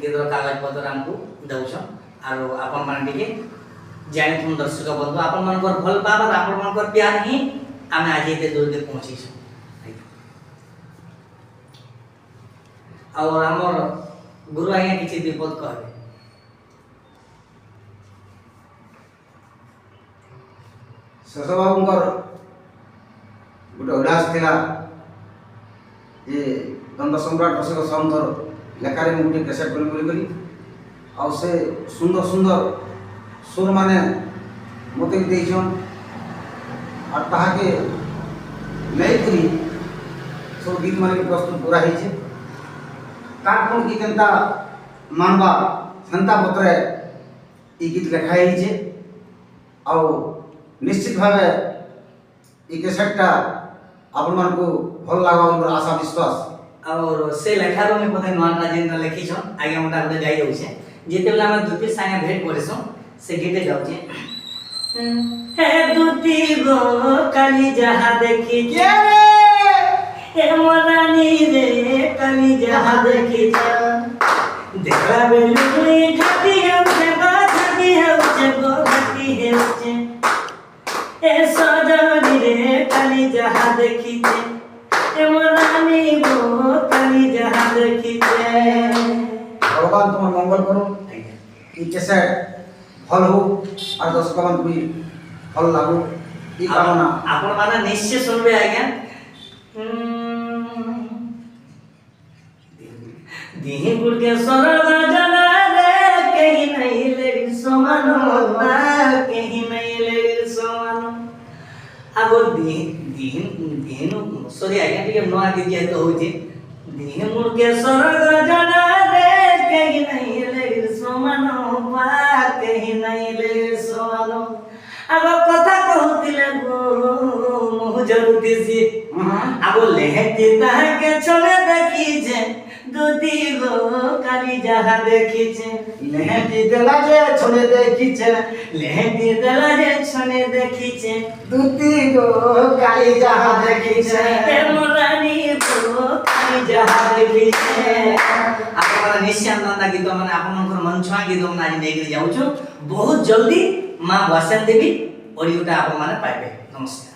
गीतर कागज पत्र हमको दउछन आरो अपन मान के जानि तुम दर्शक बंधु अपन मन पर भल पावा अपन मन पर प्यार ही आमे आज एते दूर के पहुंची छ और हमर गुरु आज्ञा किछि विपद कहबे शशा बाबूंकर गोटे उल्लास थिला जे दंड सम्राट अशोक सामंतर लेखारे गोटे कैसेट करी आ से सुंदर सुंदर सुर माने मते भी देछन और ताहा के नहीं करी सब गीत माने के प्रस्तुत पूरा है छे काटकोन की केनता मानवा संता पत्रे ई गीत लेखा है छे आ निश्चित भावे ई कैसेटटा आपन मान को भल लागा और आशा विश्वास और से लेखारो में पते नोना जिन लिखी छ आगे मोटा गोटे गाई जाउ छे जेते बेला हम दुती संगे भेट करसो से गीत गाउ छे हे दुती गो काली जहा देखी के रे हे मनानी रे काली जहा देखी देखला बेलुनी घाटी हम से घाटी है उचे ए सजनी रे काली जहा देखी ए मनानी गो काली जहा देखी भगवान तुम मंगल करो ई कैसेट भल हो और दर्शक मान भी भल लागो ई कामना आपण माने निश्चय सुनबे आज्ञा दिही गुड़ के सरग जना रे कहीं नहीं ले सोमानो कहीं नहीं ले सोमानो आगो दिही सॉरी आज्ञा टिके नोआ गिजे तो होजे दिही गुड़ के सरग जना रे कहीं नहीं ले सोमानो कहीं नहीं ले सोमानो आगो कथा कहतिले गो मोह जरुती सी आगो लेहती ताह के चले देखी जे दुती गो काली जहा देखी छे लेहती देला जे छोने देखी छे लेहती दला जे छने देखी छे दुती गो काली जहा देखी छे ए मोरानी गो काली जहा देखी छे आपन निश्चय गीत माने आपनकर मन छुआ गीत माने आज नेगरी जाउछु बहुत जल्दी मां वासन देवी ऑडियोटा आप माने पाइबे नमस्कार।